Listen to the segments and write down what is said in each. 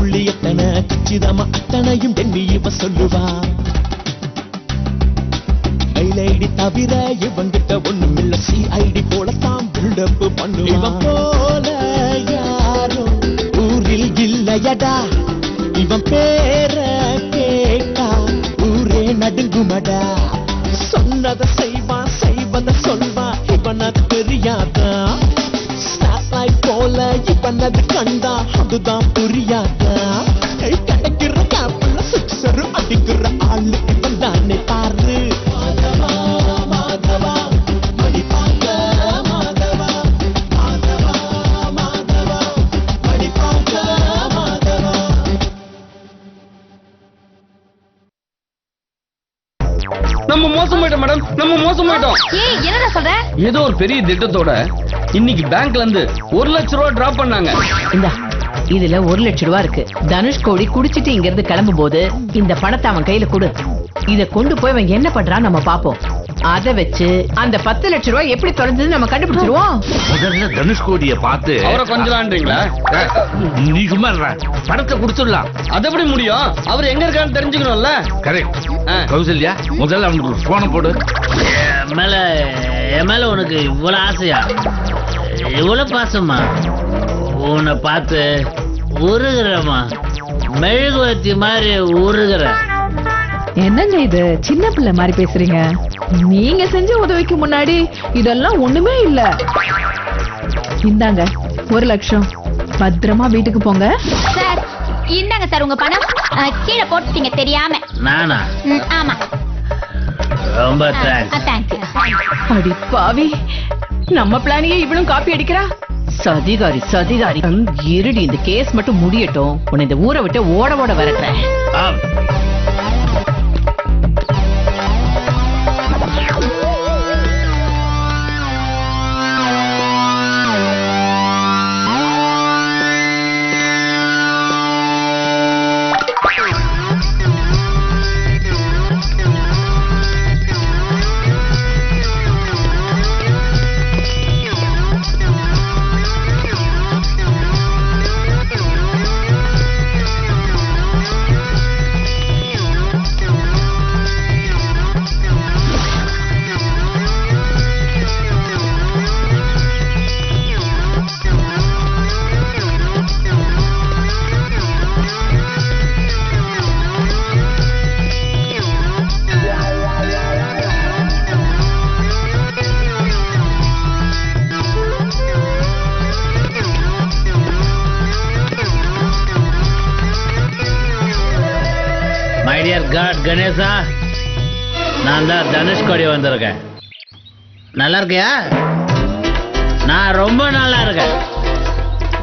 புள்ளி எத்தனை கச்சிதமா அத்தனையும் எண்ணி இவ சொல்லுவா. மெயிலைடி தவிர இவங்கிட்ட ஒண்ணும் இல்ல, சிஐடி போலத்தான் பில்டப் பண்ணுவா. இவன் போல யாரும் ஊரில் இல்லையடா, இவன் பேர கேட்டா ஊரே நடுங்குமடா. சொன்னதை செய்வான், செய்வதை சொல்வான், இவன தெரியாதா. ஸ்டார்லைட் போல இவனது கண்டா அதுதான் புரியாதா. கிடைக்கிற கேப்ல சிக்ஸர் அடிக்கிற ஆளு இவன் தானே பாரு. மாதவா மாதவா மணி பார்க்க மாதவா, மாதவா மாதவா மணி பார்க்க மாதவா. நம்ம மோசம் போயிட்டோம் மேடம், நம்ம மோசம் போயிட்டோம். என்னடா சொல்ற? ஏதோ ஒரு பெரிய திட்டத்தோட இன்னைக்கு பேங்க்ல இருந்து 1 லட்சம் ரூபாய் டிராப் பண்ணாங்க. இந்த இதுல 1 லட்சம் ரூபாய் இருக்கு. தனுஷ்கோடி குடிச்சிட்டு இங்க இருந்து கிளம்பும் போது இந்த பணத்தை அவன் கையில கொடு. இத கொண்டு போய் அவன் என்ன பண்றான்னு நம்ம பாப்போம். அத வச்சு அந்த 10 லட்சம் ரூபாய் எப்படி தொலைஞ்சது நம்ம கண்டுபிடிச்சிருவோம். முதல்ல தனுஷ்கோடிய பார்த்து அவரை கொஞ்சலான்றீங்களா? நீ சும்மா பணத்தை கொடுத்துடலாம். அது எப்படி முடியும்? அவர் எங்க இருக்கான்னு தெரிஞ்சுக்கணும்ல. கரெக்ட். கௌசல்யா, முதல்ல அவனுக்கு போன போடு. என் மேல உனக்கு இவ்வளவு ஆசையா, இவ்வளவு பாசமா? உன்னை பார்த்து உருகிறமா, மெழுகுவத்தி மாதிரி உருகிற. என்னங்க இது சின்ன பிள்ளை மாதிரி பேசுறீங்க? நீங்க செஞ்ச உதவிக்கு முன்னாடி இதெல்லாம் ஒண்ணுமே இல்ல. இந்தாங்க 1 லட்சம், பத்திரமா வீட்டுக்கு போங்க. சார் இந்தாங்க சார் உங்க பணம். கீழே போட்டுட்டீங்க தெரியாம. நானா? ஆமா. ரொம்ப தேங்க்ஸ். தேங்க்யூ. அடி பாவி, நம்ம பிளானையே இவளும் காப்பி அடிக்கிறா. சதிகாரி சதிகாரி. இருடி, இந்த கேஸ் மட்டும் முடியட்டும். உன்னை இந்த ஊரை விட்டு ஓட ஓட வரட்டேன். கணேசா, நான் தான் தனுஷ்கோடி வந்திருக்கேன். நல்லா இருக்கியா? நான் ரொம்ப நல்லா இருக்கேன்.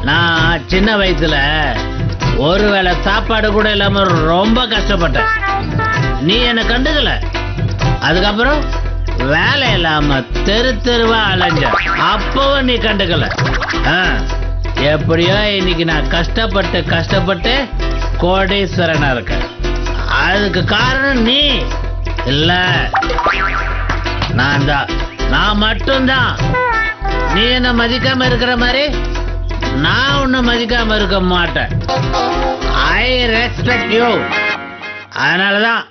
நான் சின்ன வயசுல ஒருவேளை சாப்பாடு கூட இல்லாம ரொம்ப கஷ்டப்பட்டேன். நீ என்ன கண்டுக்கல. அதுக்கப்புறம் வேலை இல்லாம தெரு தெருவா அலைஞ்ச, அப்பவும் நீ கண்டுக்கல. எப்படியோ இன்னைக்கு நான் கஷ்டப்பட்டு கோடீஸ்வரனா இருக்கேன். அதுக்கு காரணம் நீ இல்ல, நான் தான். நான் மட்டும்தான். நீ என்ன மதிக்காம இருக்கிற மாதிரி நான் உன்னை மதிக்காம இருக்க மாட்டேன். I respect you. அதனாலதான்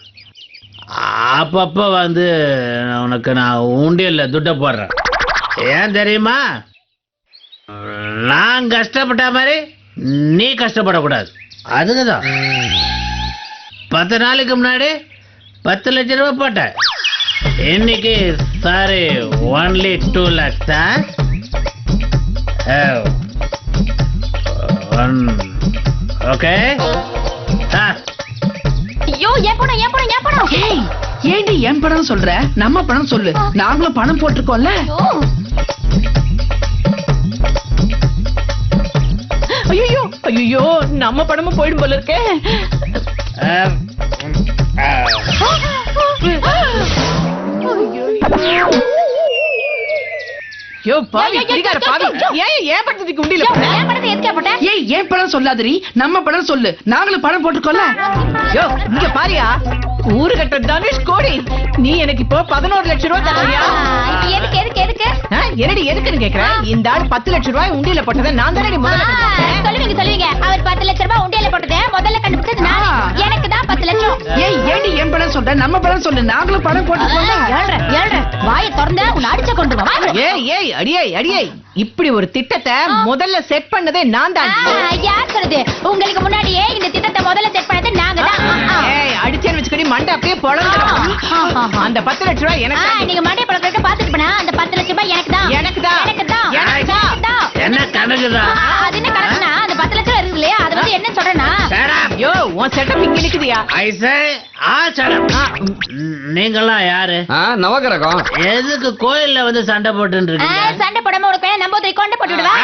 அப்பப்ப வந்து உனக்கு நான் உண்டியல்ல துட்ட போடுறேன். ஏன் தெரியுமா? நான் கஷ்டப்பட்ட மாதிரி நீ கஷ்டப்படக்கூடாது. அதுக்குதான் 10 நாளைக்கு முன்னாடி 10 லட்சம் ரூபாய் போட்டேன். இன்னைக்கு சாரி ஒன்லி 2 lakhs. ஓகே. ஐயோ ஏன் பணம்? ஏண்டி என் பணம் சொல்ற? நம்ம பணம் சொல்லு. நாங்களும் பணம் போட்டிருக்கோம்ல. ஐயோ ஐயோ, நம்ம பணமும் போயிடும் போல இருக்கே. யோ பாவி குடிகார பாவி ஏன் படத்துக்கு உண்டியில போட்ட? ஏன் பணத்தை எதுக்கே போட்ட? ஏய் ஏன் படம் சொல்லாதடி, நம்ம படம் சொல்லு, நாங்களும் படம் போட்டுக்கோல. யோ இங்க பாரியா, ஊரு கட்ட தனுஷ் கோடி, நீ எனக்கு இப்போ 11 லட்சம் ரூபாய் தருவியா? இப்ப எதுக்கு எதுக்கு எதுக்கு என்னடி எதுக்குன்னு கேக்குறேன். இந்த ஆள் 10 லட்சம் ரூபாய் உண்டியில போட்டதை நான் தானே முதல்ல கண்டுபிடிச்சேன். சொல்லுவீங்க அவர் 10 லட்சம் ரூபாய் உண்டியல போட்டதே முதல்ல கண்டுபிடிச்சது நான். எனக்கு தான் 10 லட்சம். ஏய் ஏண்டி என் படம் சொல்ற, நம்ம படம் சொல்லு, நாங்களும் படம் போட்டுக்கோல. ஏழ்ற வாயை திறந்தா உன்னை அடிச்ச கொண்டுருவா. ஏய் அடியே இப்படி ஒரு திட்டத்தை முதல்ல செட் பண்ணதே நான் தான். யார் சொல்றது? உங்களுக்கு முன்னாடியே இந்த திட்டத்தை முதல்ல செட் பண்ணது நாங்க தான். ஏய் அடிச்சேன்னு வச்சுக்கடி மண்டை அப்படியே பொளந்துரும். அந்த 10 லட்சம் ரூபாய் எனக்கு தான். நீங்க மண்டை பழக்கிறத பாத்துட்டு போனா அந்த 10 லட்சம் ரூபாய் எனக்கு தான். என்ன கணக்குதான்? அது என்ன கணக்குனா அந்த 10 லட்சம் இருக்கு இல்லையா, அது வந்து என்ன சொல்றேன்னா யோ உன் செட்டப் இங்க நிக்குதியா? நீங்கெல்லாம் யாரு? நவகிரகம். எதுக்கு கோயில்ல வந்து சண்டை போட்டு இருக்கீங்க? சண்டை போடாம ஒரு பையன் நம்ப கொண்டு போட்டுடுவா.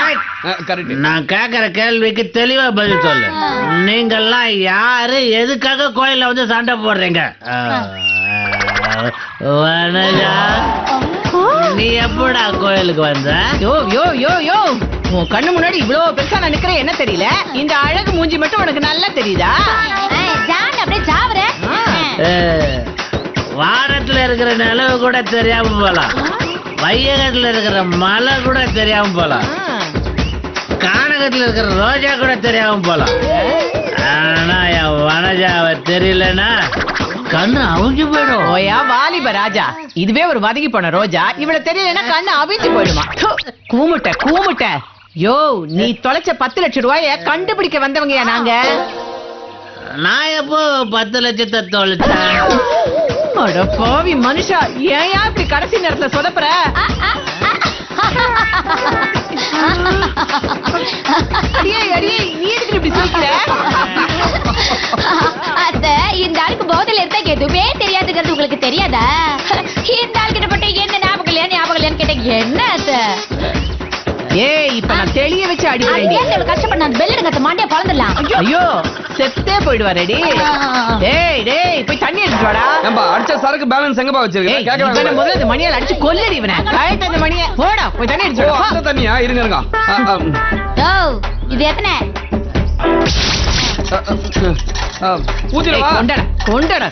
கரெக்ட். நான் கேக்குற கேள்விக்கு தெளிவா பதில் சொல்லு. நீங்கெல்லாம் யாரு, எதுக்காக கோயில்ல வந்து சண்டை போடுறீங்க? வனஜா, நீ எப்படா கோயிலுக்கு வந்த? யோ உன் கண்ணு முன்னாடி இவ்வளவு பெருசா நான் நிக்கிறேன், என்ன தெரியல? இந்த அழகு மூஞ்சி மட்டும் உனக்கு நல்லா தெரியுதா? ஜான் அப்படியே ஜாவற. வாரத்துல இருக்கிற நிலவு கூட தெரியாம போலாம், வையகத்துல இருக்கிற மலை கூட தெரியாம போலாம், கானகத்துல இருக்கிற ரோஜா கூட தெரியாம போலாம். ஆனா என் வனஜாவை தெரியலன்னா கண்ணு அவிஞ்சு போயிடும். ஓயா வாலிப ராஜா, இதுவே ஒரு வதங்கி போன ரோஜா, இவ்வளவு தெரியலன்னா கண்ணு அவிஞ்சு போயிடுமா? கூமுட்ட யோ, நீ தொலைச்ச 10 லட்சம் ரூபாய கண்டுபிடிக்க வந்தவங்கயா நாங்க. நான் எப்போ 10 லட்சத்தை தொலைச்சேன்? அட பாவி மனுஷா, ஏன் இப்படி கடைசி நேரத்துல சொதப்புற? அடியே நீ எதுக்கு இப்படி சிரிக்கிற? அத்த இந்த ஆளுக்கு போதையில இருந்தா எதுவுமே தெரியாதுங்கிறது உங்களுக்கு தெரியாதா? இந்த ஆள் கிட்ட போட்டு என்ன ஞாபகம் இல்லையான்னு கேட்டீங்க. என்ன அத்த? ஏய் இப்ப நான் தெளிய வச்சு அடிக்கிறேன். கஷ்டப்பட நான் பெல்லடுங்க மாண்டியா பழந்துடலாம். ஐயோ செத்தே போயிடுவாரடி. டேய் போய் தண்ணி எடுத்துட்டு வாடா. ஏம்பா அடிச்ச சரக்கு பேலன்ஸ் எங்கப்பா வச்சிருக்க? கேக்குறேன். முதல்ல இந்த மணியால அடிச்சு கொல்லடி இவனை. கரெக்ட், அந்த மணியை போடா, போய் தண்ணி எடுத்துட்டு வா. அந்த தண்ணியா? இருங்க. ஓ இது எத்தனை? ஊத்திடவா? கொண்டடா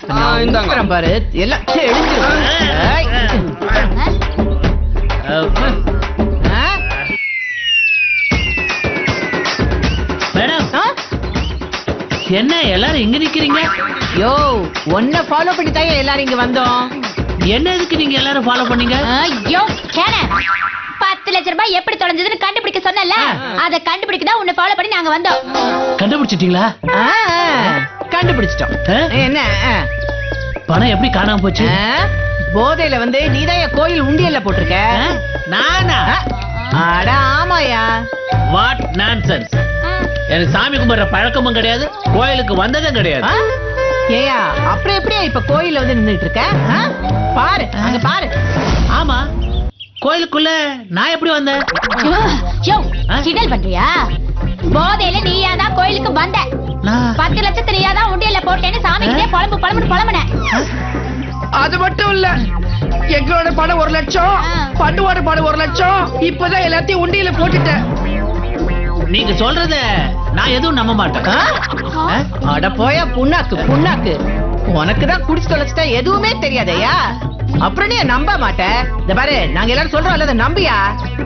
இந்தாங்க பாரு, எல்லாம் தெளிஞ்சிரும். மேடம், என்ன எல்லாரும் இங்க நிக்கிறீங்க? யோ ஒன்ன ஃபாலோ பண்ணி தான் எல்லாரும் இங்க வந்தோம். என்ன எதுக்கு நீங்க எல்லாரும் ஃபாலோ பண்ணீங்க? ஐயோ கேன 10 லட்சம் ரூபாய் எப்படி தொலைஞ்சதுன்னு கண்டுபிடிக்க சொன்னல, அத கண்டுபிடிக்க தான் உன்னை ஃபாலோ பண்ணி நாங்க வந்தோம். கண்டுபிடிச்சிட்டீங்களா? கண்டுபிடிச்சிட்டோம். என்ன பணம் எப்படி காணாம போச்சு? போதையில வந்து நீதான் கோயில் உண்டியல்ல போட்டிருக்க. நானா? அட ஆமாயா. What nonsense. எனக்கு சாமி கும்பிடுற பழக்கமும் கிடையாது, கோயிலுக்கு வந்ததும் கிடையாது. ஏயா அப்புறம் எப்படியா இப்ப கோயில்ல வந்து நின்னுட்டு இருக்க? பாரு அங்க பாரு. ஆமா, கோயிலுக்குள்ள நான் எப்படி வந்தேன்? யோ கிண்டல் பண்றியா? போதையில நீயா தான் கோயிலுக்கு வந்த. 10 லட்சத்தை நீயா தான் உண்டியல்ல போட்டேன்னு சாமி கிட்டே புலம்புன. அது மட்டும் இல்ல, எங்களோட படம் 1 லட்சம், பண்டுவோட படம் 1 லட்சம். இப்பதான் எல்லாத்தையும் உண்டியில போட்டுட்டேன். நீங்க சொல்றத நான் எதுவும் நம்ப மாட்டேன். அட போயா புண்ணாக்கு. உனக்குதான் குடிச்சு தொலைச்சிட்டா எதுவுமே தெரியாதையா? அப்புறம் நீ நம்ப மாட்டேன். இந்த பாரு, நாங்க எல்லாரும் சொல்றோம் அல்ல, நம்பியா?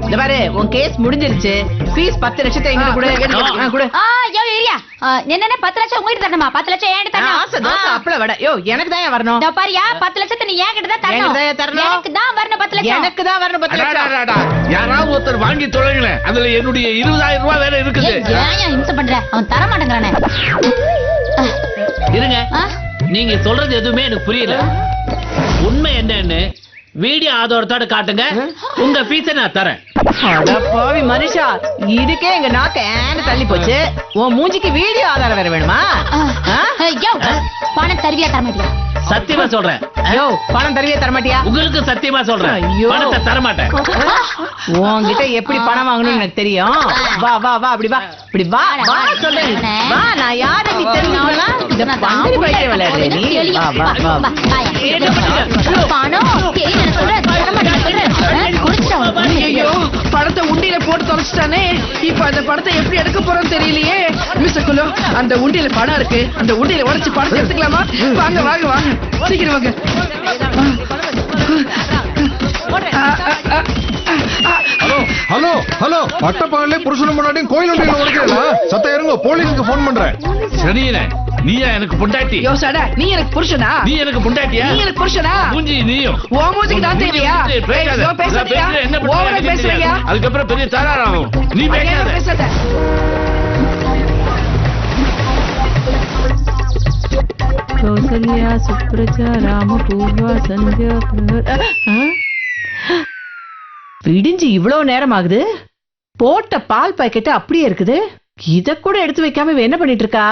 இந்த பாரு, உன் கேஸ் முடிஞ்சிருச்சு. ஃபீஸ் 10 லட்சத்தை எங்க கொடு. யோ ஏரியா என்னன்னா 10 லட்சம் உங்ககிட்ட தரணுமா? 10 லட்சம் என்கிட்ட தரணும். ஆசை தோசை அப்பள வடை. யோ எனக்கு தான் வரணும். இந்த பாரியா 10 லட்சத்தை நீ என்கிட்ட தான் தரணும். எனக்கு தான் வரணும் 10 லட்சம். எனக்கு தான் வரணும் 10 லட்சம். யாராவது ஒருத்தர் வாங்கி தொலைங்களேன், அதுல என்னுடைய 20,000 ரூபாய் வேற இருக்குது. ஏன் இம்சை பண்ற? அவன் தர மாட்டேங்கிறானே. இருங்க, நீங்க சொல்றது எதுவுமே எனக்கு புரியல. உண்மை என்னன்னு வீடியோ ஆதாரத்தோட காட்டுங்க, உங்க ஃபீஸை நான் தரேன். அட பாவி மனுஷா, இதுக்கே எங்க நாக்கு ஏன்னு தள்ளி போச்சு. உன் மூஞ்சிக்கு வீடியோ ஆதாரம் வேற வேணுமா? யோ பணம் தருவியா தர மாட்டியா? சத்தியமா சொல்றேன். யோ பணம் தருவியா தர மாட்டியா? உங்களுக்கு சத்தியமா சொல்றேன், ஐயோ. பணத்தை தர மாட்டேன். உன்கிட்ட எப்படி பணம் வாங்கணும்னு எனக்கு தெரியும். வா அப்படி வா, இப்படி வா சொல்றேன். வா, நான் யாரு நீ தெரிஞ்சுக்கலாம். இந்த பந்தரி பைக்க விளையாடுற நீ. வா பணம் சொல்றேன், தர மாட்டேன் சொல்றேன். ஐயோ படத்தை உண்டியில போட்டு தொலைச்சிட்டானே. இப்ப அந்த படத்தை எப்படி எடுக்க போறோம் தெரியலையே. மிஸ்டர் குலு, அந்த உண்டியில படம் இருக்கு. அந்த உண்டியில உடைச்சு படத்தை எடுத்துக்கலாமா? வாங்க வாங்க வாங்க, சீக்கிரம் வாங்க. ஹலோ ஹலோ ஹலோ, அட்டப்பகல்லே புருஷனும் முன்னாடி கோயில் ஒன்றில உடைக்கிறா. சத்த இருங்க, போலீஸுக்கு போன் பண்றேன். சனியனே, நீயா எனக்கு பொண்டாட்டி? யோ சடா, நீ எனக்கு புருஷனா? நீ எனக்கு பொண்டாட்டியா? நீ எனக்கு புருஷனா? மூஞ்சி நீயும். ஓ மூஞ்சிக்கு தான் தெரியலையா? பேசாதயா? ஓவரா பேசுறியா? அதுக்கப்புறம் பெரிய தராராகும். நீ பேசாத. கௌசல்யா சுப்ரஜா ராம பூர்வா சந்தியா விடிஞ்சு இவ்வளவு நேரம் ஆகுது. போட்ட பால் பாக்கெட் அப்படியே இருக்குது. இத கூட எடுத்து வைக்காம இவ என்ன பண்ணிட்டு இருக்கா?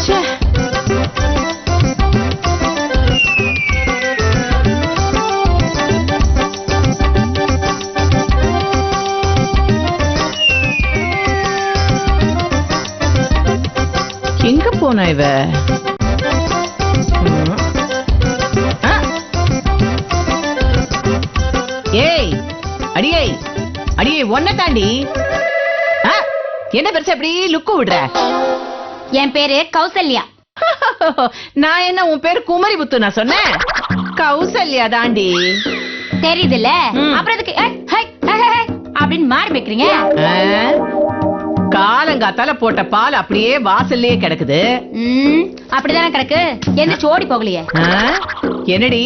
ச்சே. எங்க போனா இவ? ஏய் அடியே அடியே, ஒன்ன தாண்டி என்ன பெருசா எப்படி லுக்கு விடுற? என் பேரு கௌசல்யா. நான் என்ன உன் பேரு குமரி புத்து நான் சொன்னேன்? கௌசல்யா தாண்டி. தெரியுதுல்ல, அப்புறம் எதுக்கு அப்படின்னு மாறி வைக்கிறீங்க? காலங்காத்தால போட்ட பால் அப்படியே வாசல்லே கிடக்குது. அப்படிதானே கிடக்கு. என்ன சோடி போகலையே? என்னடி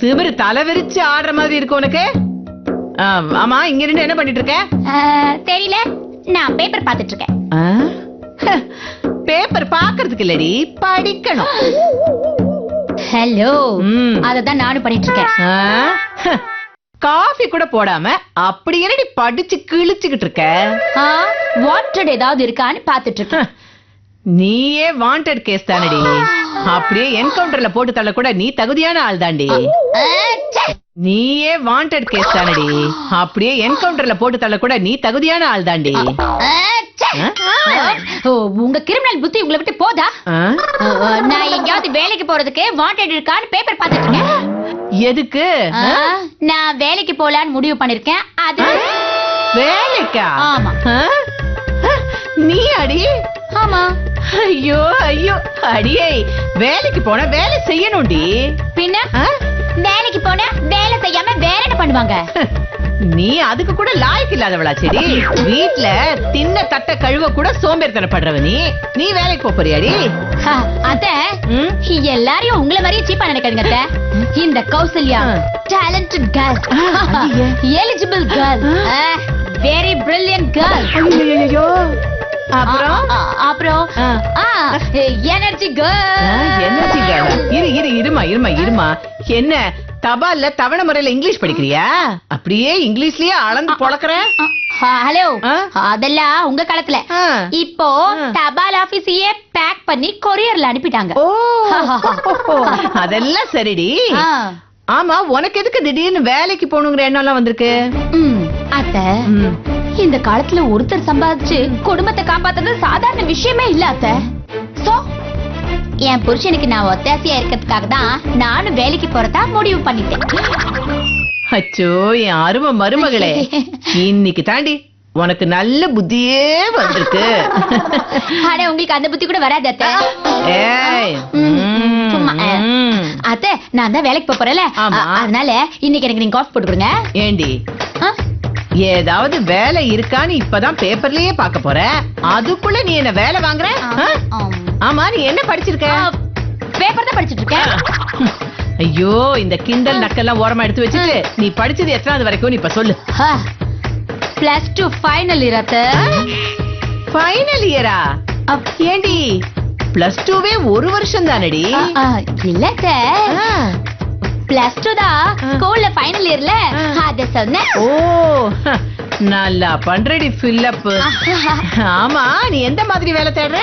திமிரு தலை விரிச்சு ஆடுற மாதிரி இருக்கு உனக்கு? ஆமா, இங்க இருந்து என்ன பண்ணிட்டு இருக்க? தெரியல, நான் பேப்பர் பாத்துட்டு இருக்கேன். பேப்பர் பாக்குறதுக்கு இல்லடி, படிக்கணும். ஹலோ, அததான் நானும் பண்ணிட்டு இருக்கேன். காஃபி கூட போடாம அப்படி என்னடி படிச்சு கிழிச்சுக்கிட்டு இருக்க? வாண்டட் ஏதாவது இருக்கான்னு பாத்துட்டு இருக்கேன். நீயே வாண்டட் கேஸ் தானடி. அப்படியே என்கவுண்டர்ல போட்டு தள்ள கூட நீ தகுதியான ஆள் தாண்டி. நீயே வாண்டட் கேஸ் தானடி. அப்படியே என்கவுண்டர்ல போட்டு தள்ள கூட நீ தகுதியான ஆள் தாண்டி. உங்க கிரிமினல் புத்தி உங்களை விட்டு போதா? நான் எங்கயாவது வேலைக்கு போறதுக்கு வாண்டட் இருக்கான்னு பேப்பர் பாத்துட்டு இருக்கேன். எதுக்கு? நான் வேலைக்கு போலான்னு முடிவு பண்ணிருக்கேன். அது வேலைக்கா? ஆமா. நீ அடி? ஆமா. ஐயோ ஐயோ அடியே, வேலைக்கு போன வேலை செய்யணும்டி. பின்ன வேலைக்கு போன வேலை செய்யாம வேற என்ன பண்ணுவாங்க? நீ அதுக்கு கூட லாய்க்கு இல்லாதவளா? சரி, வீட்ல தின்ன தட்ட கழுவ கூட சோம்பேறித்தனப்படுறவ நீ. நீ வேலைக்கு போறியாடி? அத எல்லாரையும் உங்களை மாதிரியே சீப்பா நினைக்காதீங்க அத்தை. இந்த Kausalya talented girl, eligible girl, very brilliant girl. ஐயோ, அப்புறம் எனர்ஜி கேர்ள். Energy girl. இருமா. என்ன தபால்ல தவணை முறையில இங்கிலீஷ் படிக்கிறியா? அப்படியே இங்கிலீஷ்லயே அளந்து பொழக்கிற? ஹலோ, அதெல்லாம் உங்க காலத்துல. இப்போ தபால் ஆபீஸையே பேக் பண்ணி கொரியர்ல அனுப்பிட்டாங்க. அதெல்லாம் சரிடி. ஆமா, உனக்கு எதுக்கு திடீர்னு வேலைக்கு போகணுங்கிற எண்ணம் எல்லாம் வந்திருக்கு? அத்தை, இந்த காலத்துல ஒருத்தர் சம்பாதிச்சு குடும்பத்தை காப்பாத்துறது சாதாரண விஷயமே இல்ல அத்தை. சோ என் புருஷனுக்கு நான் ஒத்தாசையா இருக்கிறதுக்காக தான் நானும் வேலைக்கு போறதா முடிவு பண்ணிட்டேன். அச்சோ, என் அருமை மருமகளே, இன்னைக்கு தாண்டி உனக்கு நல்ல புத்தியே வந்திருக்கு. ஆனா உங்களுக்கு அந்த புத்தி கூட வராது அத்தை. சும்மா அத்தை, நான் தான் வேலைக்கு போறேன்ல, அதனால இன்னைக்கு எனக்கு நீங்க காஃபி போட்டு கொடுங்க. ஏண்டி, ஏதாவது வேலை இருக்கான்னு இப்பதான் பேப்பர்லயே பாக்க போற, அதுக்குள்ள நீ என்ன வேலை வாங்குற? ஆமா, நீ என்ன படிச்சிருக்க? பேப்பர் தான் படிச்சிட்டு இருக்கேன். ஐயோ, இந்த கிண்டல் நக்கெல்லாம் ஓரமா எடுத்து வச்சுட்டு நீ படிச்சது எத்தனாவது வரைக்கும் இப்ப சொல்லு. +2 ஃபைனல் இயர் அத்தை. ஃபைனல் இயரா? ஏண்டி, +2வே ஒரு வருஷம் தானடி? இல்ல அத்தை, +2 தான் ஸ்கூல்ல ஃபைனல் இயர்ல. அத சொன்னேன். ஓ, நல்லா பண்றடி ஃபில் அப். ஆமா, நீ எந்த மாதிரி வேலை தேடுற?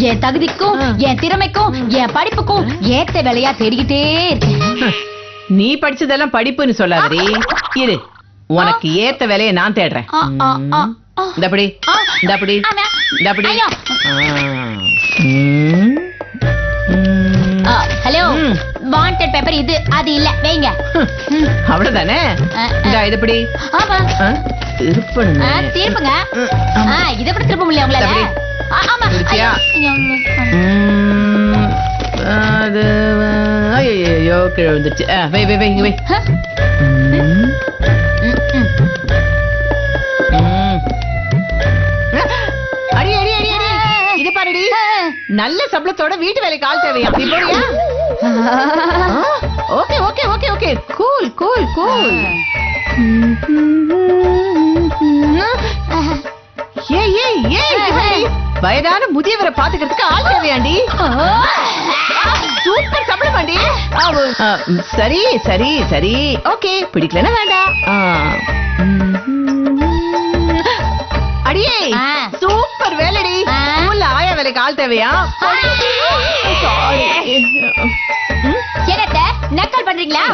என் தகுதிக்கும் என் திறமைக்கும் என் படிப்புக்கும் ஏத்த வேலையா தேடிக்கிட்டே இருக்கேன். நீ படிச்சதெல்லாம் படிப்புன்னு சொல்லாதடி. இரு, உனக்கு ஏத்த வேலையை நான் தேடுறேன். இந்தபடி இந்தபடி இந்தபடி. ஹலோ, வாண்டட் பேப்பர் இது அது இல்ல வைங்க. அவ்வளவுதானே? இந்தா இது எப்படி? ஆமா. திருப்பணுமே. திருப்புங்க. இத கூட திருப்ப முடியல உங்களால. ஆமா. திருப்பியா? அது ஐயோ கீழே விழுந்துச்சு. வை வை வை இங்க வை. அடி அடி அடி அடி. இது பாருடி, நல்ல சம்பளத்தோட வீட்டு வேலைக்கு ஆள் தேவையா? நீ போறியா? Okay okay okay okay cool cool cool. ஏய் ஏய் ஏய், வயதான முதியவரை பாத்துக்கிறதுக்கு ஆள் தேவையாண்டி? சூப்பர் சம்பளம் ஆண்டி. சரி சரி சரி ஓகே, பிடிக்கலன்னா வேண்டாம். அடியே சூப்பர் வேலைடி. ஸ்கூல்ல ஆயா வேலைக்கு ஆள் தேவையா? என்னத்த நக்கல் பண்றீங்களா?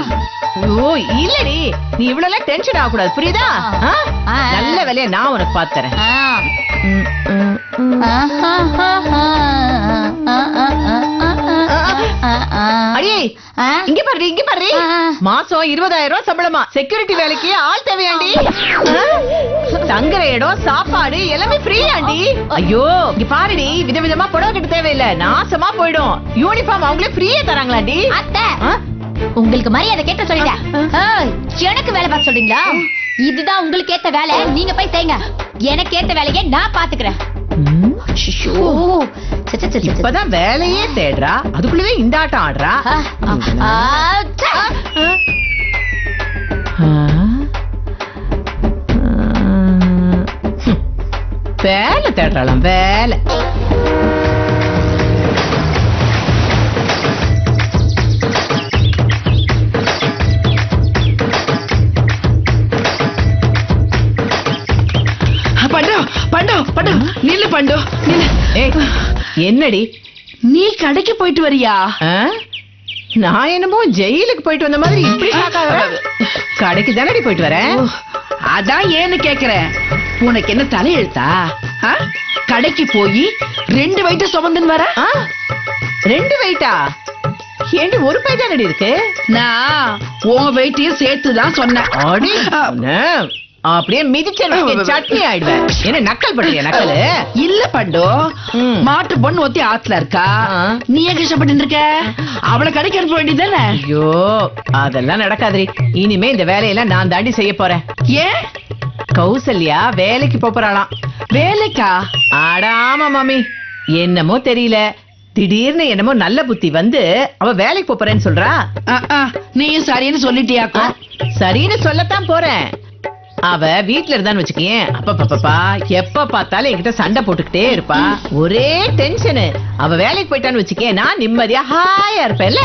ஓ இல்லடி, நீ இவ்வளவு டென்ஷன் ஆக கூடாது, புரியுதா? நல்ல வேலையை நான் உனக்கு பார்த்து தரேன். அடியே இங்க பாரு இங்க பாரு, மாசம் 20,000 ரூபாய் சம்பளமா, செக்யூரிட்டி வேலைக்கு ஆள் தேவையாண்டி? தங்குற இடம் சாப்பாடு எல்லாமே ஃப்ரீயாண்டி. ஐயோ இங்க பாருடி, விதவிதமா புடவை கட்ட தேவையில்லை, நாசமா போயிடும். யூனிஃபார்ம் அவங்களே ஃப்ரீயா தராங்களாண்டி. அத்தை உங்களுக்கு மரியாதை கேட்ட சொல்லிட்டேன். எனக்கு வேலை பார்க்க சொல்றீங்களா? இதுதான் உங்களுக்கு ஏத்த வேலை, நீங்க போய் செய்யுங்க. எனக்கு ஏத்த வேலையை நான் பாத்துக்கிறேன். இப்பதான் வேலையே தேடுறா, அதுக்குள்ளவே இந்த ஆட்டம் ஆடுறா. வேலை தேடுறாளாம் வேலை. பண்டோ பண்டோ பண்டோ நில்லு பண்டோ நில்லு. என்னடி நீ கடைக்கு போயிட்டு வரியா? நான் என்னமோ ஜெயிலுக்கு போயிட்டு வந்த மாதிரி இப்படி கடைக்கு தானடி போயிட்டு வரேன். அதான் ஏன்னு கேக்குறேன். உனக்கு என்ன தலையெழுத்தா? கடைக்கு போய் 2 வெயிட்ட சுமந்துன்னு வர. 2 வெயிட்டா? ஏண்டி ஒரு பை தானடி இருக்கு? நான் உன் வெயிட்டையும் சேர்த்துதான் சொன்னேன். அப்படியே மிதிச்ச சட்னி ஆயிடுவேன். என்ன நக்கல் பண்றியா? நக்கலு இல்ல பண்டோ, மாட்டு பொண்ணு ஒத்தி ஆத்துல இருக்கா, நீ ஏன் கஷ்டப்பட்டு இருக்க? அவளை கடைக்கு அனுப்ப வேண்டியதானே? ஐயோ அதெல்லாம் நடக்காதுரி. இனிமே இந்த வேலையெல்லாம் நான் தாண்டி செய்ய போறேன். ஏன்? கௌசல்யா வேலைக்கு போறாளாம். வேலைக்கா? ஆடாமா மாமி, என்னமோ தெரியல, திடீர்னு என்னமோ நல்ல புத்தி வந்து அவ வேலைக்கு போறேன்னு சொல்றா. நீயும் சரின்னு சொல்லிட்டியாக்கா? சரின்னு சொல்லத்தான் போறேன். அவ வீட்டுல இருந்தான்னு வச்சுக்கேன், அப்பப்பா எப்ப பார்த்தாலும் என்கிட்ட சண்டை போட்டுக்கிட்டே இருப்பா. ஒரே டென்ஷனு. அவ வேலைக்கு போயிட்டான்னு வச்சுக்கேன், நான் நிம்மதியா ஹாயா இருப்பேன்ல.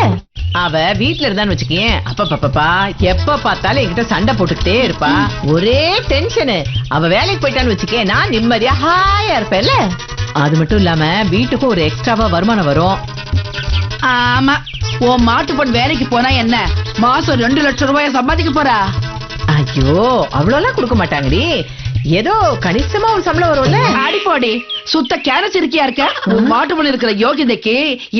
அவ வீட்டுல இருந்தான்னு வச்சுக்கேன், அப்பப்பா எப்ப பார்த்தாலும் என்கிட்ட சண்டை போட்டுக்கிட்டே இருப்பா. ஒரே டென்ஷனு. அவ வேலைக்கு போயிட்டான்னு வச்சுக்கேன், நான் நிம்மதியா ஹாயா இருப்பேன்ல. அது மட்டும் இல்லாம வீட்டுக்கும் ஒரு எக்ஸ்ட்ராவா வருமானம் வரும். ஆமா, உன் மாட்டு பொண்ணு வேலைக்கு போனா என்ன மாசம் 2 லட்சம் ரூபாய் சம்பாதிக்க போறா? ஐயோ அவ்வளோலாம் கொடுக்க மாட்டாங்கடி, ஏதோ கணிசமா ஒரு சம்பளம் வரும்ல. அடிப்போடி சுத்த கேரஸ் இருக்கியா இருக்க. உன் மாட்டு பொண்ணு இருக்கிற யோகிதைக்கு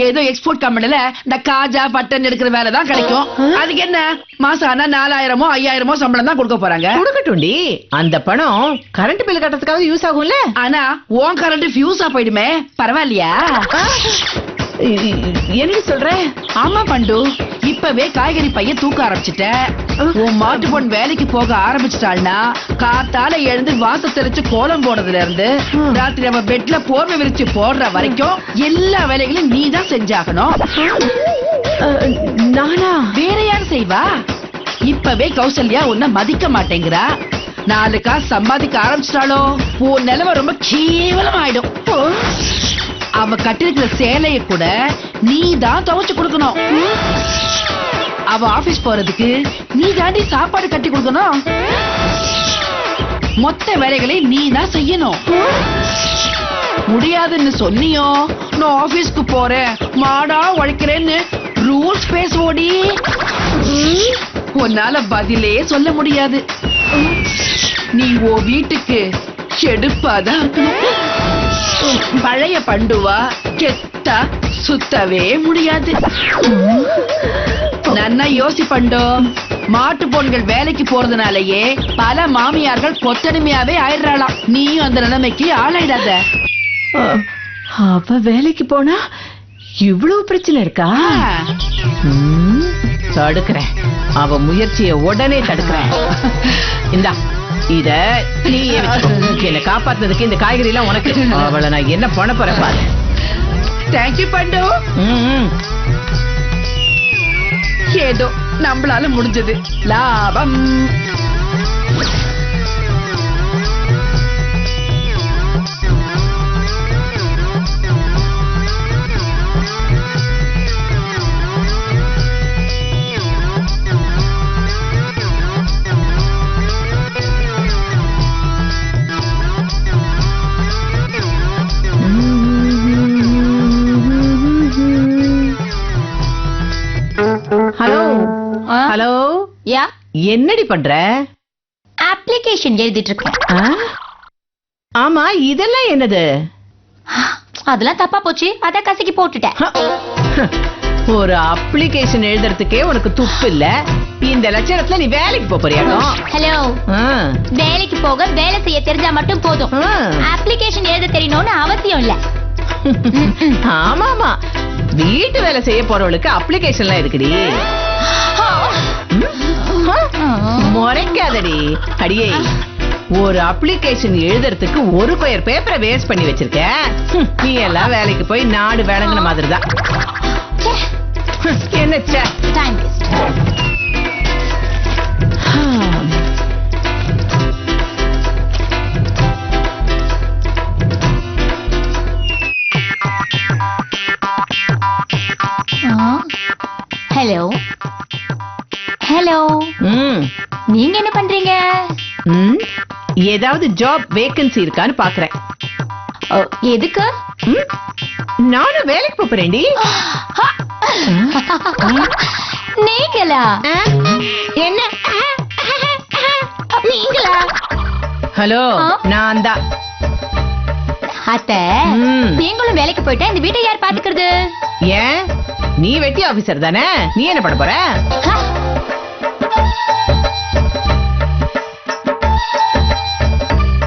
ஏதோ எக்ஸ்போர்ட் கம்பெனில இந்த காஜா பட்டன் எடுக்கிற வேலை தான் கிடைக்கும். அதுக்கு என்ன மாசம் ஆனா 4000மோ 5000மோ சம்பளம் தான் கொடுக்க போறாங்க. கொடுக்கட்டும்டி, அந்த பணம் கரண்ட் பில் கட்டுறதுக்காக யூஸ் ஆகும்ல. ஆனா உன் கரண்ட் ஃபியூஸா போயிடுமே, பரவாயில்லையா? என்ன சொல்ற? ஆமா பண்டு, இப்பவே காய்கறி பைய தூக்க ஆரம்பிச்சுட்ட. உன் மாட்டு பொண்ணு வேலைக்கு போக ஆரம்பிச்சிட்டாள்னா காத்தால எழுந்து வாச தெளிச்சு கோலம் போடுறதுல இருந்து ராத்திரி நம்ம பெட்ல போர்வை விரிச்சு போடுற வரைக்கும் எல்லா வேலைகளையும் நீ தான் செஞ்சாகணும். நானா? வேற யார் செய்வா? இப்பவே கௌசல்யா உன்னை மதிக்க மாட்டேங்கிறா. 4 காசு சம்பாதிக்க ஆரம்பிச்சிட்டாலோ உன் நிலைமை ரொம்ப கேவலமாயிடும். அவ கட்டிருக்கிற சேலைய கூட நீ தான் துவைச்சு கொடுக்கணும். அவ ஆபீஸ் போறதுக்கு நீ தாண்டி சாப்பாடு கட்டி கொடுக்கணும். மொத்த வேலைகளை நீ தான் செய்யணும். முடியாதுன்னு சொன்னியோ, நான் ஆபீஸ்க்கு போறேன் மாடா உழைக்கிறேன்னு ரூல்ஸ் பேசுவோடி. உன்னால பதிலே சொல்ல முடியாது. நீ ஓ வீட்டுக்கு எடுப்பாதான் இருக்கணும். பழைய பண்டுவா கெத்தா சுத்தவே முடியாது. நன்னா யோசி பண்டோ. மாட்டு பொண்கள் வேலைக்கு போறதுனாலயே பல மாமியார்கள் கொத்தடிமையாவே ஆயிடுறாளாம். நீயும் அந்த நிலைமைக்கு ஆளாயிடாத. அவ வேலைக்கு போனா இவ்வளவு பிரச்சனை இருக்கா? தடுக்கிறேன், அவ முயற்சியை உடனே தடுக்கிறேன். இந்தா இத நீயே வச்சுக்கோ. என்னை காப்பாத்துறதுக்கு இந்த காய்கறி எல்லாம் உனக்கு. அவளை நான் என்ன பண்ண போறேன் பாரு. தேங்க்யூ பண்டு. ஏதோ நம்மளால முடிஞ்சது. லாபம். ஹலோ ஹலோ, யா என்னடி பண்ற? அப்ளிகேஷன் எழுதிட்டு இருக்கேன். ஆமா, இதெல்லாம் என்னது? அதெல்லாம் தப்பா போச்சு, அத கசக்கி போட்டுட்டேன். ஒரு அப்ளிகேஷன் எழுதுறதுக்கே உனக்கு துப்பு இல்ல. இந்த லட்சணத்துல நீ வேலைக்கு போறியாக்கும்? ஹலோ, வேலைக்கு போக வேலை செய்ய தெரிஞ்சா மட்டும் போதும். அப்ளிகேஷன் எழுத தெரியணும்னு அவசியம் இல்ல. ஆமா ஆமா, வீட்டு வேலை செய்ய போறவளுக்கு அப்ளிகேஷன்லாம் இருக்குடி. முறைக்காதடி அடியே. ஒரு அப்ளிகேஷன் எழுதுறதுக்கு ஒரு கொயர் பேப்பரை வேஸ்ட் பண்ணி வச்சிருக்க. நீ எல்லாம் வேலைக்கு போய் நாடு வேலைங்கிற மாதிரி தான். என்ன டைம் வேஸ்ட். ஹலோ ஹலோ, நீங்க என்ன பண்றீங்க? ஏதாவது ஜாப் வேகன்சி இருக்கான்னு பாக்குறேன். எதுக்கு? நானும் வேலைக்கு போறேன்டி. நீங்களா? என்ன நீங்களா? ஹலோ, நான் தான். அத்தை, நீங்களும் வேலைக்கு போயிட்டா இந்த வீட்டை யார் பாத்துக்கிறது? ஏன், நீ வெட்டி ஆபீசர் தானே, நீ என்ன பண்ண போற?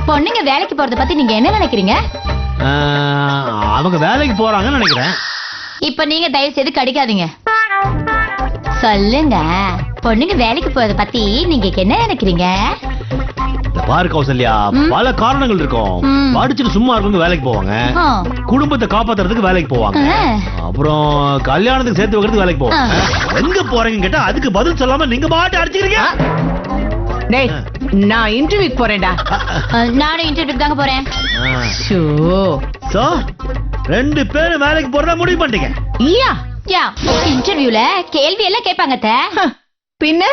பொண்ணுங்க வேலைக்கு போறத பத்தி நீங்க என்ன நினைக்கிறீங்க? அவங்க வேலைக்கு போறாங்கன்னு நினைக்கிறேன். இப்ப நீங்க தயவு செய்து கடிக்காதீங்க. சொல்லுங்க, பொண்ணுங்க வேலைக்கு போறத பத்தி நீங்க என்ன நினைக்கிறீங்க? பாரு கௌசல்யா, பல காரணங்கள் இருக்கும். படிச்சுட்டு சும்மா இருக்கவங்க வேலைக்கு போவாங்க, குடும்பத்தை காப்பாத்துறதுக்கு வேலைக்கு போவாங்க, அப்புறம் கல்யாணத்துக்கு சேர்த்து வைக்கிறதுக்கு வேலைக்கு போவாங்க. எங்க போறீங்க கேட்டா அதுக்கு பதில் சொல்லாம நீங்க பாட்டு அடிச்சுக்கிறீங்க. நான் இன்டர்வியூக்கு போறேன்டா. நானும் இன்டர்வியூக்கு தாங்க போறேன். சோ ரெண்டு பேரும் வேலைக்கு போறதா முடிவு பண்ணிட்டீங்க? இன்டர்வியூல கேள்வி எல்லாம் கேட்பாங்க. பின்ன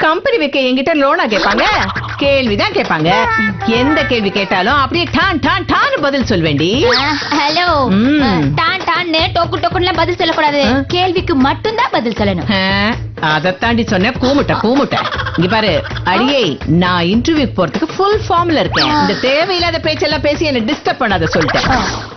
கம்பெனி வைக்க என்கிட்ட லோனா கேட்பாங்க? கேள்விதான் கேட்பாங்க. எந்த கேள்வி கேட்டாலும் அப்படியே டான் டான் டான் பதில் சொல்வேண்டி. ஹலோ, டான் டான் டோக்கு டோக்குன்னு பதில் சொல்லக்கூடாது. கேள்விக்கு மட்டும் தான் பதில் சொல்லணும். அதத்தாண்டி சொன்ன கூமுட்ட கூமுட்ட. இங்க பாரு அடியே, நான் இன்டர்வியூக்கு போறதுக்கு ஃபுல் ஃபார்ம்ல இருக்கேன். இந்த தேவையில்லாத பேச்செல்லாம் பேசி என்ன டிஸ்டர்ப் பண்ணாத சொல்லிட்டேன்.